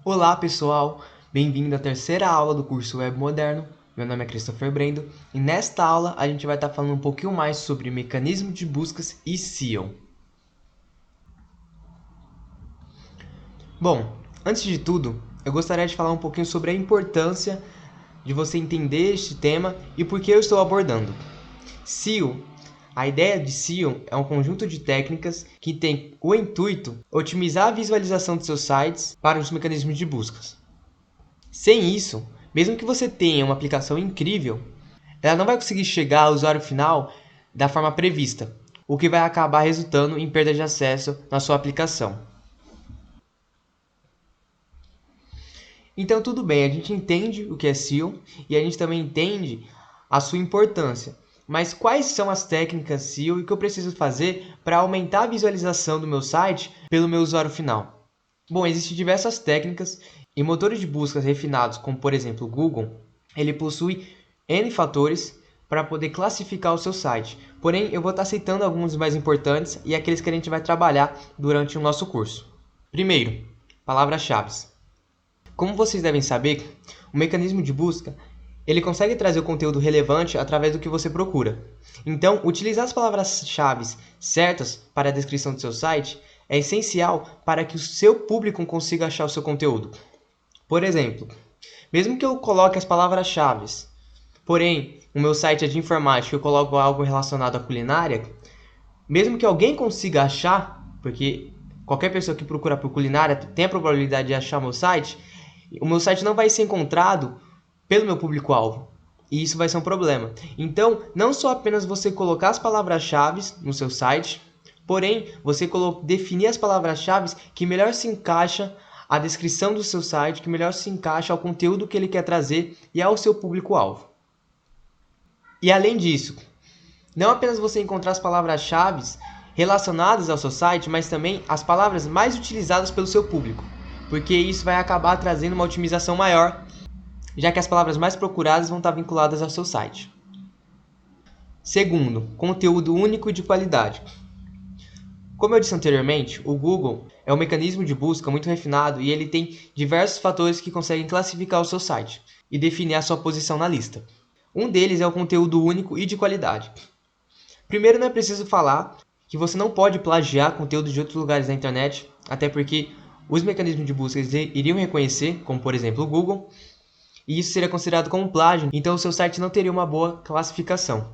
Olá pessoal, bem-vindo à terceira aula do curso Web Moderno. Meu nome é Christopher Brendo e nesta aula a gente vai estar falando um pouquinho mais sobre mecanismo de buscas e SEO. Bom, antes de tudo, eu gostaria de falar um pouquinho sobre a importância de você entender este tema e por que eu estou abordando. SEO. A ideia de SEO é um conjunto de técnicas que tem o intuito de otimizar a visualização de seus sites para os mecanismos de buscas. Sem isso, mesmo que você tenha uma aplicação incrível, ela não vai conseguir chegar ao usuário final da forma prevista, o que vai acabar resultando em perda de acesso na sua aplicação. Então tudo bem, a gente entende o que é SEO e a gente também entende a sua importância. Mas quais são as técnicas SEO e o que eu preciso fazer para aumentar a visualização do meu site pelo meu usuário final? Bom, existem diversas técnicas e motores de busca refinados, como por exemplo o Google, ele possui N fatores para poder classificar o seu site. Porém, eu vou estar citando alguns mais importantes e aqueles que a gente vai trabalhar durante o nosso curso. Primeiro, palavras-chave. Como vocês devem saber, o mecanismo de busca ele consegue trazer o conteúdo relevante através do que você procura. Então, utilizar as palavras-chave certas para a descrição do seu site é essencial para que o seu público consiga achar o seu conteúdo. Por exemplo, mesmo que eu coloque as palavras-chave, porém o meu site é de informática e eu coloco algo relacionado à culinária, mesmo que alguém consiga achar, porque qualquer pessoa que procura por culinária tem a probabilidade de achar o meu site não vai ser encontrado pelo meu público-alvo. E isso vai ser um problema. Então, não só apenas você colocar as palavras-chave no seu site, porém, você definir as palavras-chave que melhor se encaixa à descrição do seu site, que melhor se encaixa ao conteúdo que ele quer trazer e ao seu público-alvo. E além disso, não apenas você encontrar as palavras-chave relacionadas ao seu site, mas também as palavras mais utilizadas pelo seu público, porque isso vai acabar trazendo uma otimização maior, já que as palavras mais procuradas vão estar vinculadas ao seu site. Segundo, conteúdo único e de qualidade. Como eu disse anteriormente, o Google é um mecanismo de busca muito refinado e ele tem diversos fatores que conseguem classificar o seu site e definir a sua posição na lista. Um deles é o conteúdo único e de qualidade. Primeiro, não é preciso falar que você não pode plagiar conteúdo de outros lugares da internet, até porque os mecanismos de busca iriam reconhecer, como por exemplo o Google, e isso seria considerado como plágio, então o seu site não teria uma boa classificação.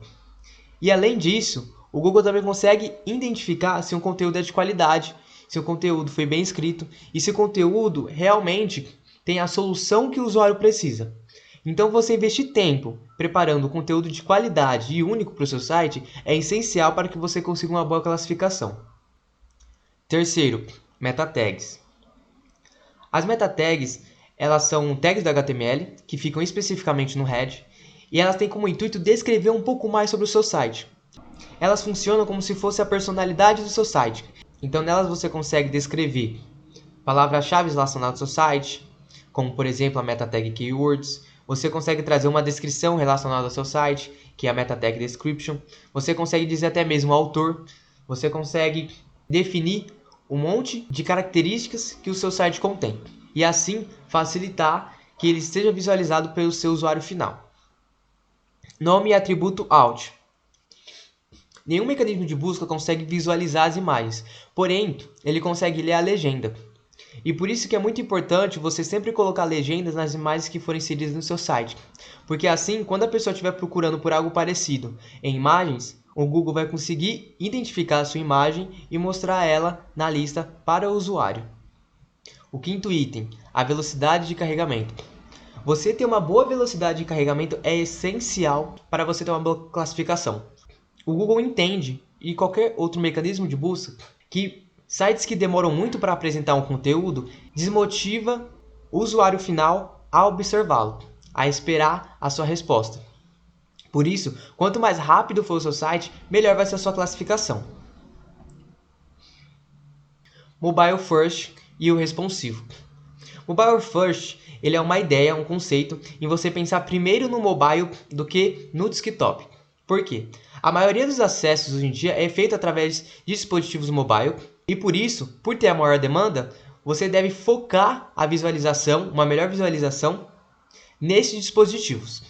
E além disso, o Google também consegue identificar se um conteúdo é de qualidade, se o conteúdo foi bem escrito e se o conteúdo realmente tem a solução que o usuário precisa. Então você investir tempo preparando conteúdo de qualidade e único para o seu site é essencial para que você consiga uma boa classificação. Terceiro, meta tags. As meta tags elas são tags do HTML que ficam especificamente no head e elas têm como intuito descrever um pouco mais sobre o seu site. Elas funcionam como se fosse a personalidade do seu site. Então nelas você consegue descrever palavras-chave relacionadas ao seu site, como por exemplo a meta tag keywords. Você consegue trazer uma descrição relacionada ao seu site, que é a meta tag description. Você consegue dizer até mesmo o autor. Você consegue definir um monte de características que o seu site contém. E assim facilitar que ele seja visualizado pelo seu usuário final. Nome e atributo alt. Nenhum mecanismo de busca consegue visualizar as imagens, porém, ele consegue ler a legenda. E por isso que é muito importante você sempre colocar legendas nas imagens que forem inseridas no seu site. Porque assim, quando a pessoa estiver procurando por algo parecido em imagens, o Google vai conseguir identificar a sua imagem e mostrar ela na lista para o usuário. O quinto item, a velocidade de carregamento. Você ter uma boa velocidade de carregamento é essencial para você ter uma boa classificação. O Google entende, e qualquer outro mecanismo de busca, que sites que demoram muito para apresentar um conteúdo desmotiva o usuário final a observá-lo, a esperar a sua resposta. Por isso, quanto mais rápido for o seu site, melhor vai ser a sua classificação. Mobile First e o responsivo. Mobile First ele é uma ideia, um conceito em você pensar primeiro no mobile do que no desktop. Por quê? A maioria dos acessos hoje em dia é feita através de dispositivos mobile e por isso, por ter a maior demanda, você deve focar a visualização, uma melhor visualização, nesses dispositivos.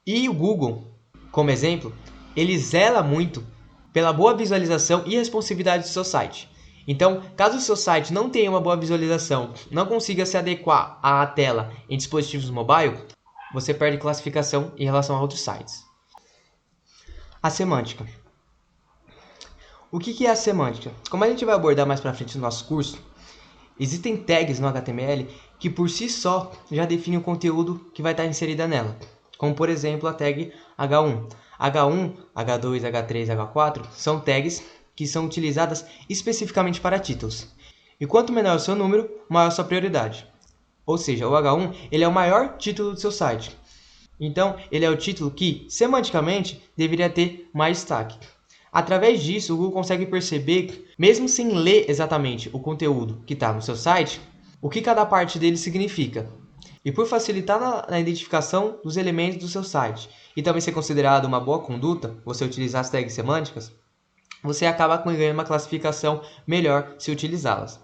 E o Google, como exemplo, ele zela muito pela boa visualização e responsividade do seu site. Então, caso o seu site não tenha uma boa visualização, não consiga se adequar à tela em dispositivos mobile, você perde classificação em relação a outros sites. A semântica. O que é a semântica? Como a gente vai abordar mais para frente no nosso curso, existem tags no HTML que por si só já definem o conteúdo que vai estar inserida nela. Como por exemplo a tag H1. H1, H2, H3, H4 são tags que são utilizadas especificamente para títulos. E quanto menor o seu número, maior a sua prioridade. Ou seja, o H1 ele é o maior título do seu site. Então, ele é o título que, semanticamente, deveria ter mais destaque. Através disso, o Google consegue perceber, mesmo sem ler exatamente o conteúdo que está no seu site, o que cada parte dele significa. E por facilitar na identificação dos elementos do seu site e também ser considerado uma boa conduta, você utilizar as tags semânticas, você acaba ganhando uma classificação melhor se utilizá-las.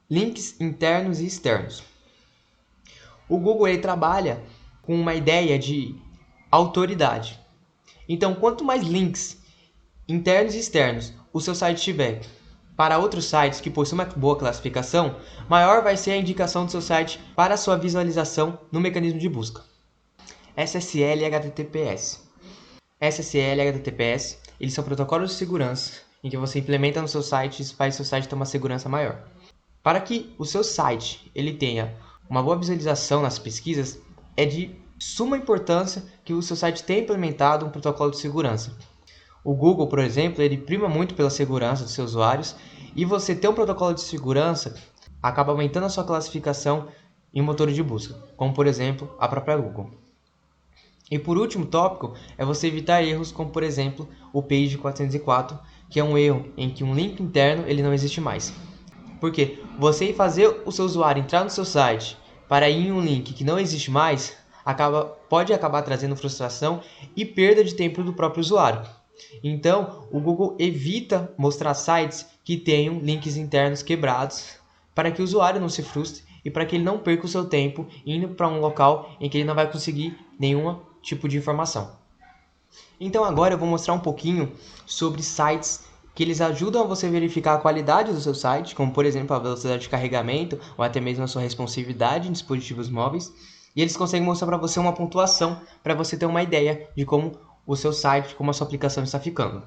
Links internos e externos. O Google ele trabalha com uma ideia de autoridade. Então, quanto mais links internos e externos o seu site tiver para outros sites que possuem uma boa classificação, maior vai ser a indicação do seu site para a sua visualização no mecanismo de busca. SSL e HTTPS. SSL e HTTPS, eles são protocolos de segurança em que você implementa no seu site e isso faz seu site ter uma segurança maior. Para que o seu site ele tenha uma boa visualização nas pesquisas, é de suma importância que o seu site tenha implementado um protocolo de segurança. O Google, por exemplo, ele prima muito pela segurança dos seus usuários e você ter um protocolo de segurança acaba aumentando a sua classificação em motores de busca, como por exemplo a própria Google. E por último tópico é você evitar erros como por exemplo o page 404, que é um erro em que um link interno ele não existe mais. Porque você fazer o seu usuário entrar no seu site para ir em um link que não existe mais, pode acabar trazendo frustração e perda de tempo do próprio usuário. Então, o Google evita mostrar sites que tenham links internos quebrados para que o usuário não se frustre e para que ele não perca o seu tempo indo para um local em que ele não vai conseguir nenhum tipo de informação. Então agora eu vou mostrar um pouquinho sobre sites que eles ajudam a você verificar a qualidade do seu site, como por exemplo a velocidade de carregamento ou até mesmo a sua responsividade em dispositivos móveis. E eles conseguem mostrar para você uma pontuação para você ter uma ideia de como o seu site, como a sua aplicação está ficando.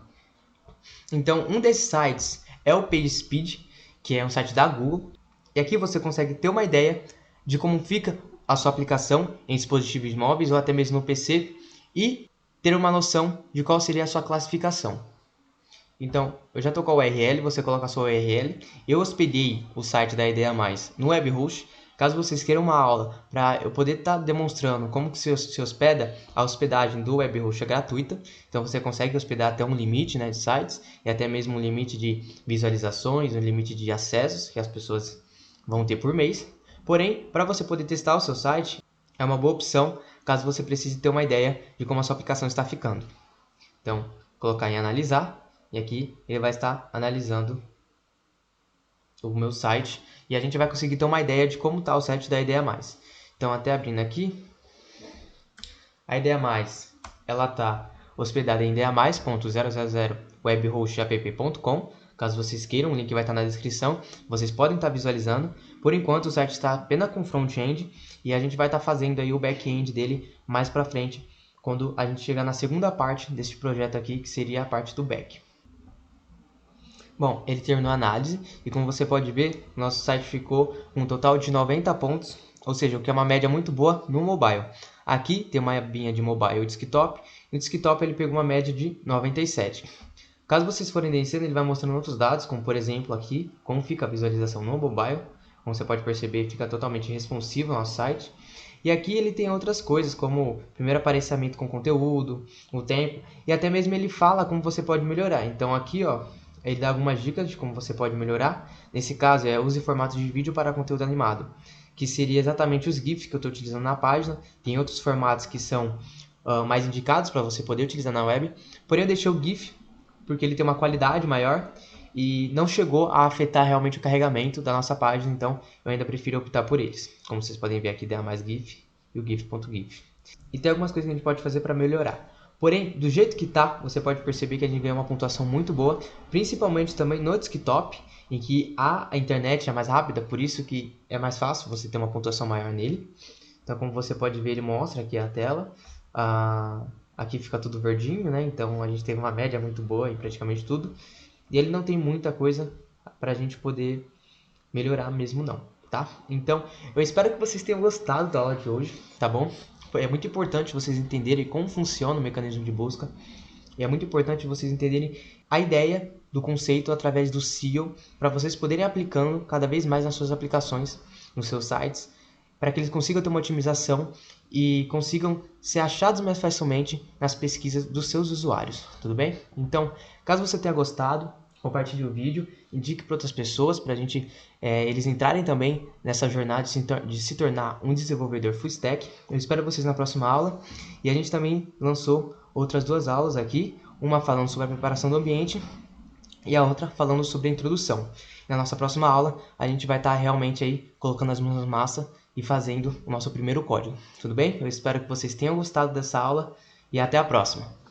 Então um desses sites é o PageSpeed, que é um site da Google. E aqui você consegue ter uma ideia de como fica a sua aplicação em dispositivos móveis ou até mesmo no PC e ter uma noção de qual seria a sua classificação. Então, eu já estou com a URL, você coloca a sua URL. Eu hospedei o site da Ideia Mais no WebHost. Caso vocês queiram uma aula para eu poder estar demonstrando como que se hospeda, a hospedagem do WebHost é gratuita. Então você consegue hospedar até um limite, né, de sites e até mesmo um limite de visualizações, um limite de acessos que as pessoas vão ter por mês. Porém, para você poder testar o seu site, é uma boa opção caso você precise ter uma ideia de como a sua aplicação está ficando. Então, colocar em analisar. E aqui ele vai estar analisando o meu site e a gente vai conseguir ter uma ideia de como está o site da Ideia Mais. Então, até abrindo aqui, a Ideia Mais, ela está hospedada em ideamais.000webhostapp.com. Caso vocês queiram, o link vai estar na descrição. Vocês podem estar visualizando. Por enquanto, o site está apenas com front-end e a gente vai estar fazendo aí o back-end dele mais para frente, quando a gente chegar na segunda parte desse projeto aqui, que seria a parte do back. Bom, ele terminou a análise e como você pode ver, nosso site ficou com um total de 90 pontos, ou seja, o que é uma média muito boa no mobile. Aqui tem uma abinha de mobile e desktop, e no desktop ele pegou uma média de 97. Caso vocês forem descendo, ele vai mostrando outros dados, como por exemplo aqui, como fica a visualização no mobile. Como você pode perceber, fica totalmente responsivo ao nosso site. E aqui ele tem outras coisas, como primeiro aparecimento com conteúdo, o tempo, e até mesmo ele fala como você pode melhorar. Então aqui, ó, ele dá algumas dicas de como você pode melhorar. Nesse caso, use formato de vídeo para conteúdo animado, que seria exatamente os GIFs que eu estou utilizando na página. Tem outros formatos que são mais indicados para você poder utilizar na web. Porém, eu deixei o GIF porque ele tem uma qualidade maior e não chegou a afetar realmente o carregamento da nossa página, então eu ainda prefiro optar por eles. Como vocês podem ver aqui, tem a mais GIF e o GIF.gif. E tem algumas coisas que a gente pode fazer para melhorar. Porém, do jeito que tá, você pode perceber que a gente ganha uma pontuação muito boa, principalmente também no desktop, em que a internet é mais rápida, por isso que é mais fácil você ter uma pontuação maior nele. Então, como você pode ver, ele mostra aqui a tela. Aqui fica tudo verdinho, né? Então a gente teve uma média muito boa em praticamente tudo. E ele não tem muita coisa para a gente poder melhorar mesmo não, tá? Então, eu espero que vocês tenham gostado da aula de hoje, tá bom? É muito importante vocês entenderem como funciona o mecanismo de busca. E é muito importante vocês entenderem a ideia do conceito através do SEO, para vocês poderem aplicando cada vez mais nas suas aplicações, nos seus sites, para que eles consigam ter uma otimização e consigam ser achados mais facilmente nas pesquisas dos seus usuários, tudo bem? Então, caso você tenha gostado, compartilhe o vídeo, indique para outras pessoas, para eles entrarem também nessa jornada de se tornar um desenvolvedor full stack. Eu espero vocês na próxima aula, e a gente também lançou outras 2 aulas aqui, uma falando sobre a preparação do ambiente e a outra falando sobre a introdução. Na nossa próxima aula, a gente vai estar realmente aí colocando as mãos na massa e fazendo o nosso primeiro código. Tudo bem? Eu espero que vocês tenham gostado dessa aula e até a próxima!